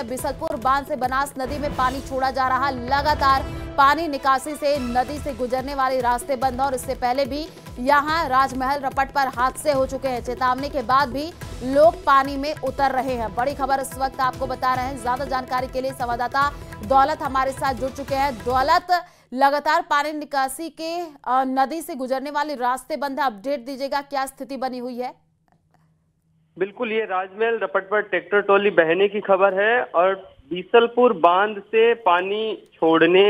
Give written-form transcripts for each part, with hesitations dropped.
है बिसलपुर बांध से बनास नदी में पानी छोड़ा जा रहा। लगातार पानी निकासी से नदी से गुजरने वाले रास्ते बंद और इससे पहले भी यहां राजमहल रपट पर हादसे हो चुके हैं। चेतावनी के बाद भी लोग पानी में उतर रहे हैं। बड़ी खबर इस वक्त आपको बता रहे हैं। ज्यादा जानकारी के लिए संवाददाता दौलत हमारे साथ जुड़ चुके हैं। दौलत, लगातार पानी निकासी के नदी से गुजरने वाले रास्ते बंद है, अपडेट दीजिएगा, क्या स्थिति बनी हुई है? बिल्कुल, ये राजमहल रपट पर ट्रैक्टर ट्रॉली बहने की खबर है और बीसलपुर बांध से पानी छोड़ने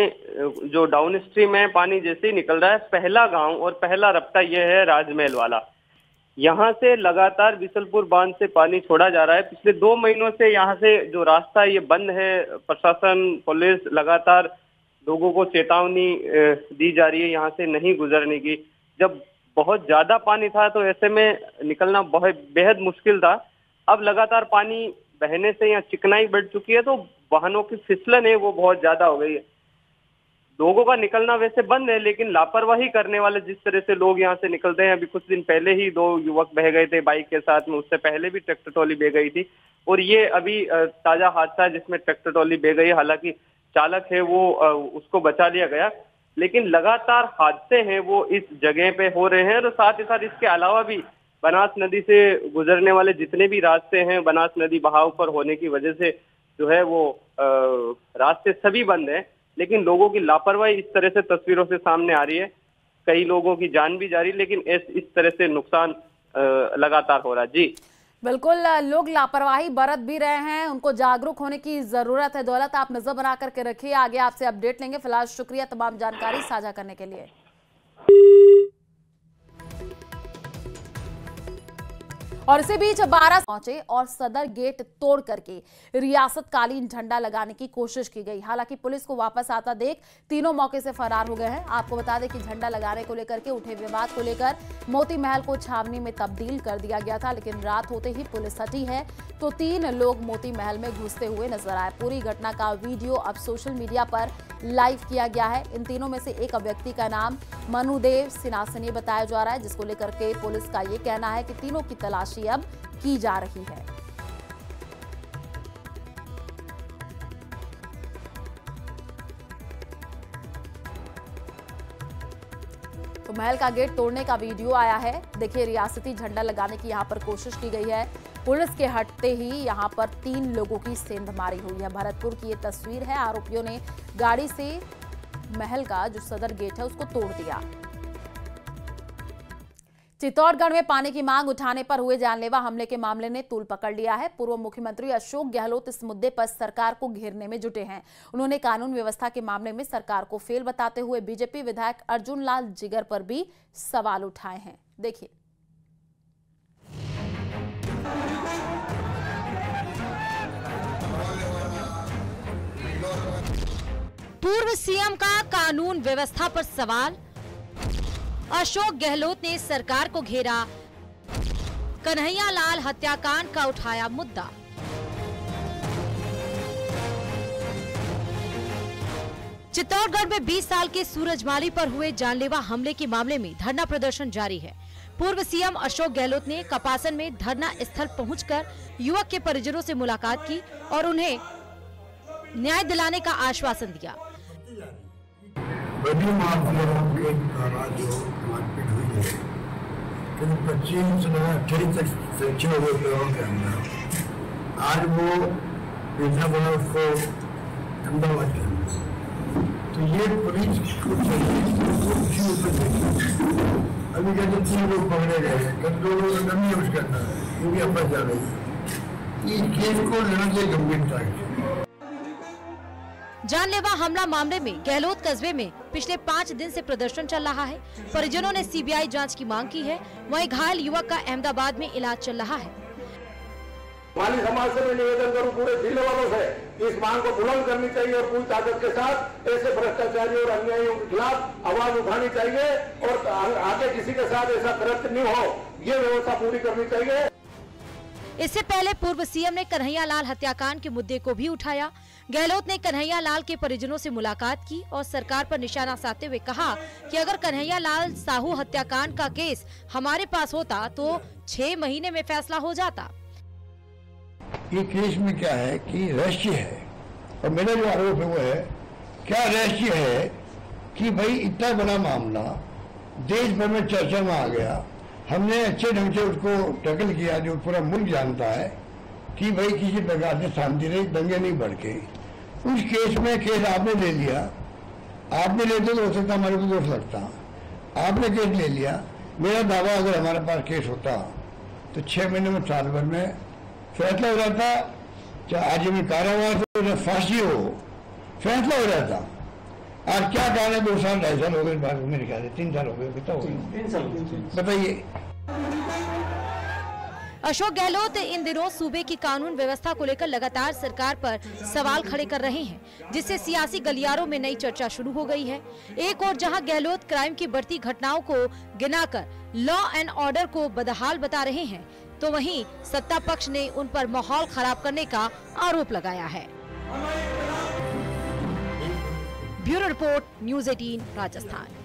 जो डाउन स्ट्रीम है, पानी जैसे ही निकल रहा है, पहला गांव और पहला रपटा ये है राजमहल वाला। यहाँ से लगातार बीसलपुर बांध से पानी छोड़ा जा रहा है। पिछले 2 महीनों से यहाँ से जो रास्ता ये बंद है। प्रशासन, पुलिस लगातार लोगों को चेतावनी दी जा रही है यहाँ से नहीं गुजरने की। जब बहुत ज्यादा पानी था तो ऐसे में निकलना बहुत बेहद मुश्किल था। अब लगातार पानी बहने से यहाँ चिकनाई बढ़ चुकी है तो वाहनों की फिसलन है वो बहुत ज्यादा हो गई है। लोगों का निकलना वैसे बंद है, लेकिन लापरवाही करने वाले जिस तरह से लोग यहाँ से निकलते हैं। अभी कुछ दिन पहले ही 2 युवक बह गए थे बाइक के साथ में, उससे पहले भी ट्रैक्टर ट्रॉली बह गई थी और ये अभी ताजा हादसा है जिसमें ट्रैक्टर ट्रॉली बह गई। हालांकि चालक है वो उसको बचा लिया गया, लेकिन लगातार हादसे हैं वो इस जगह पे हो रहे हैं। और साथ ही साथ इसके अलावा भी बनास नदी से गुजरने वाले जितने भी रास्ते हैं, बनास नदी बहाव पर होने की वजह से जो है वो रास्ते सभी बंद हैं। लेकिन लोगों की लापरवाही इस तरह से तस्वीरों से सामने आ रही है। कई लोगों की जान भी जा रही है, लेकिन इस तरह से नुकसान लगातार हो रहा है। जी बिल्कुल, लोग लापरवाही बरत भी रहे हैं, उनको जागरूक होने की जरूरत है। दौलत, आप नजर बना करके रखिए, आगे आपसे अपडेट लेंगे। फिलहाल शुक्रिया तमाम जानकारी साझा करने के लिए। और इसी बीच 12 पहुंचे और सदर गेट तोड़ करके रियासतकालीन झंडा लगाने की कोशिश की गई। हालांकि पुलिस को वापस आता देख तीनों मौके से फरार हो गए हैं। आपको बता दें कि झंडा लगाने को लेकर के उठे विवाद को लेकर मोती महल को छावनी में तब्दील कर दिया गया था, लेकिन रात होते ही पुलिस हटी है तो 3 लोग मोती महल में घुसते हुए नजर आए। पूरी घटना का वीडियो अब सोशल मीडिया पर लाइव किया गया है। इन तीनों में से एक व्यक्ति का नाम मनुदेव सिनासनी बताया जा रहा है, जिसको लेकर के पुलिस का ये कहना है कि तीनों की तलाशी अब की जा रही है। तो महल का गेट तोड़ने का वीडियो आया है। देखिए, रियासती झंडा लगाने की यहां पर कोशिश की गई है। पुलिस के हटते ही यहां पर 3 लोगों की सेंधमारी हुई है। भरतपुर की ये तस्वीर है। आरोपियों ने गाड़ी से महल का जो सदर गेट है उसको तोड़ दिया। चित्तौड़गढ़ में पानी की मांग उठाने पर हुए जानलेवा हमले के मामले ने तूल पकड़ लिया है। पूर्व मुख्यमंत्री अशोक गहलोत इस मुद्दे पर सरकार को घेरने में जुटे हैं। उन्होंने कानून व्यवस्था के मामले में सरकार को फेल बताते हुए बीजेपी विधायक अर्जुन लाल जिगर पर भी सवाल उठाए हैं। देखिए, पूर्व सीएम का कानून व्यवस्था पर सवाल, अशोक गहलोत ने सरकार को घेरा, कन्हैया लाल हत्याकांड का उठाया मुद्दा। चित्तौड़गढ़ में 20 साल के सूरजमाली पर हुए जानलेवा हमले के मामले में धरना प्रदर्शन जारी है। पूर्व सीएम अशोक गहलोत ने कपासन में धरना स्थल पहुंचकर युवक के परिजनों से मुलाकात की और उन्हें न्याय दिलाने का आश्वासन दिया। बड़ी माफिया के जो मारपीट हुई है, 25 से 28 तक सेक्शन हुए लोगों के अंदर, आज वो पीछा बना उसको ठंडा मत करना। तो ये पुलिस को चाहिए अभी कहते 3 लोग पकड़े गए, 2 लोग नहीं उसके अंदर, ये भी अफवाह जा रही है। इस केस को लेना चाहिए गंभीरता से। जानलेवा हमला मामले में गहलोत कस्बे में पिछले 5 दिन से प्रदर्शन चल रहा है। परिजनों ने सीबीआई जांच की मांग की है। वहीं घायल युवक का अहमदाबाद में इलाज चल रहा है। माली समाज से मैं निवेदन करूं पूरे जिले वालों से, इस मांग को बुलंद करनी चाहिए और पूरी ताकत के साथ ऐसे भ्रष्टाचारी और अन्यायियों के खिलाफ आवाज उठानी चाहिए और आगे किसी के साथ ऐसा कृत्य नहीं हो, ये व्यवस्था पूरी करनी चाहिए। इससे पहले पूर्व सीएम ने कन्हैया लाल हत्याकांड के मुद्दे को भी उठाया। गहलोत ने कन्हैया लाल के परिजनों से मुलाकात की और सरकार पर निशाना साधते हुए कहा कि अगर कन्हैया लाल साहू हत्याकांड का केस हमारे पास होता तो 6 महीने में फैसला हो जाता। ये केस में क्या है कि रहस्य है, और मेरा जो आरोप है वो है, क्या रहस्य है कि भाई इतना बड़ा मामला देश भर में चर्चा में आ गया, हमने अच्छे ढंग से उसको टैकल किया, जो पूरा मुल्क जानता है कि भाई किसी प्रकार से शांति रही, दंगे नहीं भड़के। उस केस में केस आपने ले लिया, आपने लेते तो हो सकता हमारे को दोष लगता, आपने केस ले लिया। मेरा दावा अगर हमारे पास केस होता तो 6 महीने में, साल भर में फैसला हो जाता, चाहे आजीवन कारावास हो, फांसी हो, फैसला हो जाता। आज क्या कारण है 2 साल 2.5 साल हो गए, मेरे ख्याल से 3 साल हो गए, कितना हो गया बताइए। अशोक गहलोत इन दिनों सूबे की कानून व्यवस्था को लेकर लगातार सरकार पर सवाल खड़े कर रहे हैं, जिससे सियासी गलियारों में नई चर्चा शुरू हो गई है। एक और जहां गहलोत क्राइम की बढ़ती घटनाओं को गिनाकर लॉ एंड ऑर्डर को बदहाल बता रहे हैं, तो वहीं सत्ता पक्ष ने उन पर माहौल खराब करने का आरोप लगाया है। Bureau report, news 18 Rajasthan.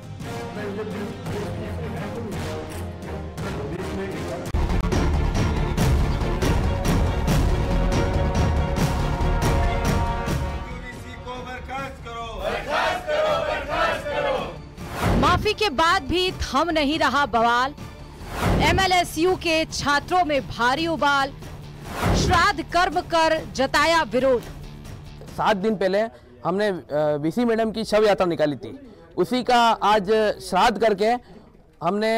माफी के बाद भी थम नहीं रहा बवाल, MLSU के छात्रों में भारी उबाल, श्राद्ध कर्म कर जताया विरोध। 7 दिन पहले हमने VC मैडम की शव यात्रा निकाली थी, उसी का आज श्राद्ध करके हमने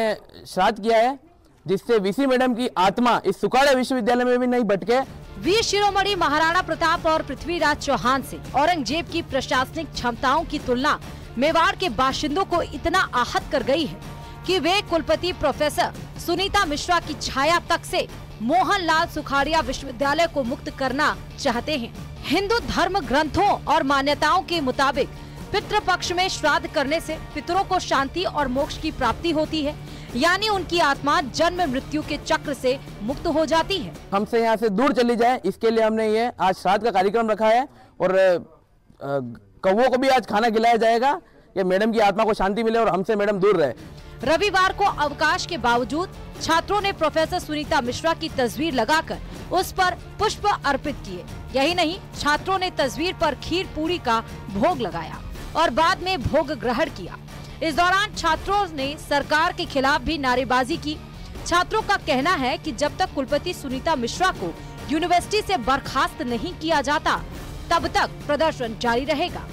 श्राद्ध किया है, जिससे VC मैडम की आत्मा इस सुखाड़े विश्वविद्यालय में भी नहीं भटके। वीर शिरोमणि महाराणा प्रताप और पृथ्वीराज चौहान से औरंगजेब की प्रशासनिक क्षमताओं की तुलना मेवाड़ के बाशिंदों को इतना आहत कर गई है कि वे कुलपति प्रोफेसर सुनीता मिश्रा की छाया तक से मोहनलाल सुखाड़िया विश्वविद्यालय को मुक्त करना चाहते हैं। हिंदू धर्म ग्रंथों और मान्यताओं के मुताबिक पितृपक्ष में श्राद्ध करने से पितरों को शांति और मोक्ष की प्राप्ति होती है, यानी उनकी आत्मा जन्म मृत्यु के चक्र से मुक्त हो जाती है। हमसे यहाँ से दूर चली जाए, इसके लिए हमने ये आज श्राद्ध का कार्यक्रम रखा है, और कौवों को भी आज खाना खिलाया जाएगा, ये मैडम की आत्मा को शांति मिले और हमसे मैडम दूर रहे। रविवार को अवकाश के बावजूद छात्रों ने प्रोफेसर सुनीता मिश्रा की तस्वीर लगाकर उस पर पुष्प अर्पित किए। यही नहीं, छात्रों ने तस्वीर पर खीर पूरी का भोग लगाया और बाद में भोग ग्रहण किया। इस दौरान छात्रों ने सरकार के खिलाफ भी नारेबाजी की। छात्रों का कहना है कि जब तक कुलपति सुनीता मिश्रा को यूनिवर्सिटी से बर्खास्त नहीं किया जाता, तब तक प्रदर्शन जारी रहेगा।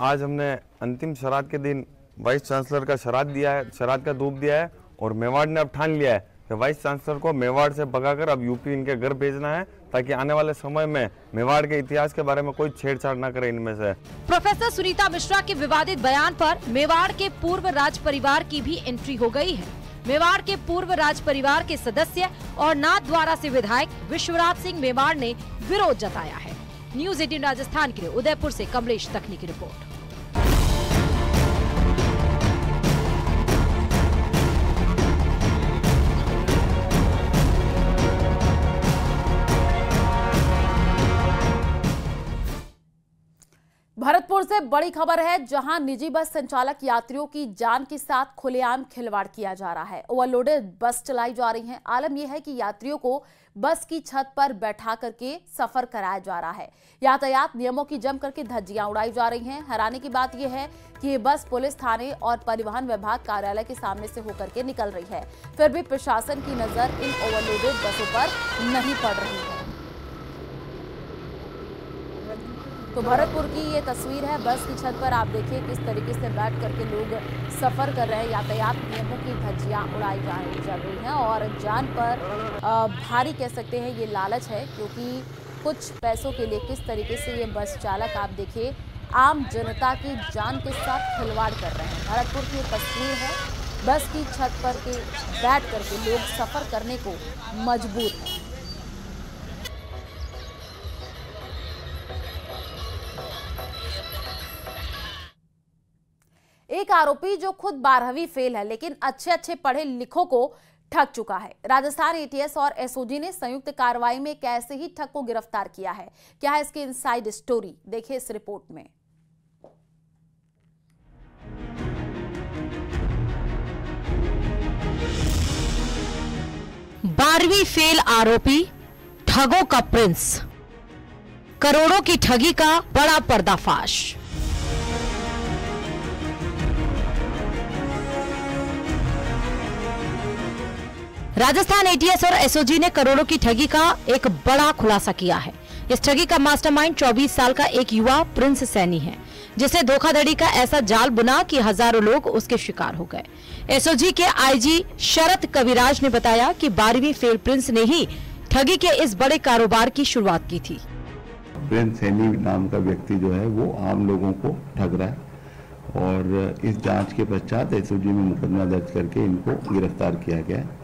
आज हमने अंतिम श्राद्ध के दिन वाइस चांसलर का श्राद्ध दिया है, श्राद्ध का धूप दिया है, और मेवाड़ ने अब ठान लिया है कि वाइस चांसलर को मेवाड़ से भगाकर अब यूपी इनके घर भेजना है, ताकि आने वाले समय में मेवाड़ के इतिहास के बारे में कोई छेड़छाड़ न करे इनमें से। प्रोफेसर सुनीता मिश्रा के विवादित बयान पर मेवाड़ के पूर्व राज परिवार की भी एंट्री हो गई है। मेवाड़ के पूर्व राज परिवार के सदस्य और नाथद्वारा से विधायक विश्वराज सिंह मेवाड़ ने विरोध जताया है। न्यूज़ 18 राजस्थान के लिए उदयपुर से कमलेश तकनी की रिपोर्ट। भरतपुर से बड़ी खबर है, जहां निजी बस संचालक यात्रियों की जान के साथ खुलेआम खिलवाड़ किया जा रहा है। ओवरलोडेड बस चलाई जा रही है। आलम यह है कि यात्रियों को बस की छत पर बैठा करके सफर कराया जा रहा है। यातायात नियमों की जम करके धज्जियां उड़ाई जा रही हैं। हैरानी की बात यह है कि ये बस पुलिस थाने और परिवहन विभाग कार्यालय के सामने से होकर के निकल रही है, फिर भी प्रशासन की नजर इन ओवरलोडेड बसों पर नहीं पड़ रही है। तो भरतपुर की ये तस्वीर है, बस की छत पर आप देखिए किस तरीके से बैठ करके लोग सफर कर रहे हैं। यातायात नियमों की धज्जियां उड़ाई जा रही हैं और जान पर भारी कह सकते हैं ये लालच है, क्योंकि कुछ पैसों के लिए किस तरीके से ये बस चालक आप देखिए आम जनता की जान के साथ खिलवाड़ कर रहे हैं। भरतपुर की ये तस्वीर है, बस की छत पर के बैठ करके लोग सफर करने को मजबूर हैं। एक आरोपी जो खुद 12वीं फेल है लेकिन अच्छे पढ़े लिखों को ठग चुका है। राजस्थान ATS और SOG ने संयुक्त कार्रवाई में एक ऐसे ही ठग को गिरफ्तार किया है। क्या है इसकी इनसाइड स्टोरी, देखिए इस रिपोर्ट में। 12वीं फेल आरोपी ठगों का प्रिंस, करोड़ों की ठगी का बड़ा पर्दाफाश। राजस्थान एटीएस और एसओजी ने करोड़ों की ठगी का एक बड़ा खुलासा किया है। इस ठगी का मास्टरमाइंड 24 साल का एक युवा प्रिंस सैनी है, जिसने धोखाधड़ी का ऐसा जाल बुना कि हजारों लोग उसके शिकार हो गए। एसओजी के आईजी शरद कविराज ने बताया कि 12वीं फेल प्रिंस ने ही ठगी के इस बड़े कारोबार की शुरुआत की थी। प्रिंस सैनी नाम का व्यक्ति जो है वो आम लोगों को ठग रहा है और इस जांच के पश्चात एसओजी में मुकदमा दर्ज करके इनको गिरफ्तार किया गया है।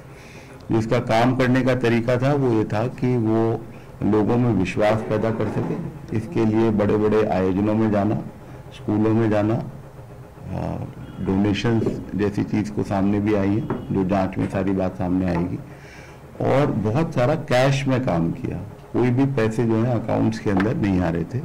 जिसका काम करने का तरीका था वो ये था कि वो लोगों में विश्वास पैदा कर सके। इसके लिए बड़े बड़े आयोजनों में जाना, स्कूलों में जाना, डोनेशन जैसी चीज को सामने भी आई है जो जांच में सारी बात सामने आएगी, और बहुत सारा कैश में काम किया। कोई भी पैसे जो है अकाउंट्स के अंदर नहीं आ रहे थे।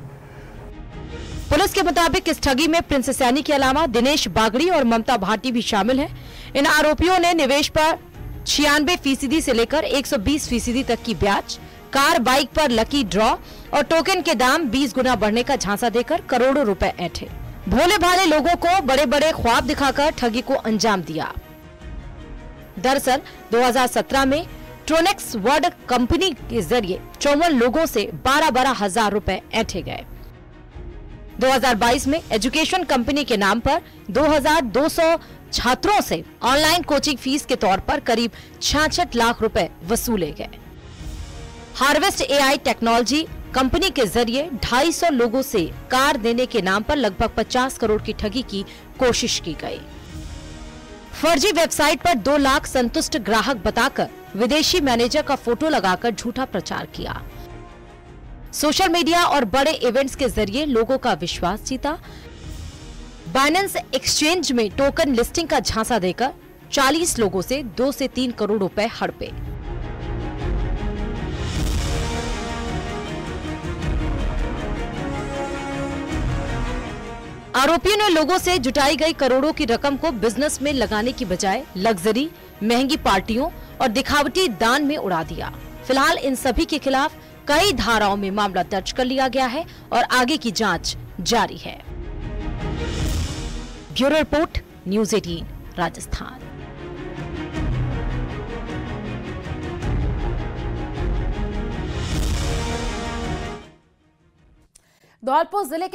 पुलिस के मुताबिक इस ठगी में प्रिंस सैनी के अलावा दिनेश बागड़ी और ममता भाटी भी शामिल हैं। इन आरोपियों ने निवेश पर 96% से लेकर 120% तक की ब्याज, कार बाइक पर लकी ड्रॉ और टोकन के दाम 20 गुना बढ़ने का झांसा देकर करोड़ों रुपए ऐंठे। भोले भाले लोगों को बड़े बड़े ख्वाब दिखाकर ठगी को अंजाम दिया। दरअसल 2017 में ट्रोनेक्स वर्ल्ड कंपनी के जरिए 54 लोगों से 12-12 हजार रुपए ऐंठे गए। 2022 में एजुकेशन कंपनी के नाम पर 2200 छात्रों से ऑनलाइन कोचिंग फीस के तौर पर करीब 66 लाख रुपए वसूले गए। हार्वेस्ट एआई टेक्नोलॉजी कंपनी के जरिए 250 लोगों से कार देने के नाम पर लगभग 50 करोड़ की ठगी की कोशिश की गई। फर्जी वेबसाइट पर 2 लाख संतुष्ट ग्राहक बताकर विदेशी मैनेजर का फोटो लगाकर झूठा प्रचार किया। सोशल मीडिया और बड़े इवेंट्स के जरिए लोगों का विश्वास जीता। बाइनेंस एक्सचेंज में टोकन लिस्टिंग का झांसा देकर 40 लोगों से 2 से 3 करोड़ रुपए हड़पे। आरोपियों ने लोगों से जुटाई गई करोड़ों की रकम को बिजनेस में लगाने की बजाय लग्जरी, महंगी पार्टियों और दिखावटी दान में उड़ा दिया। फिलहाल इन सभी के खिलाफ कई धाराओं में मामला दर्ज कर लिया गया है और आगे की जांच जारी है। Bureau report, news 18 Rajasthan. Dholpur जिले के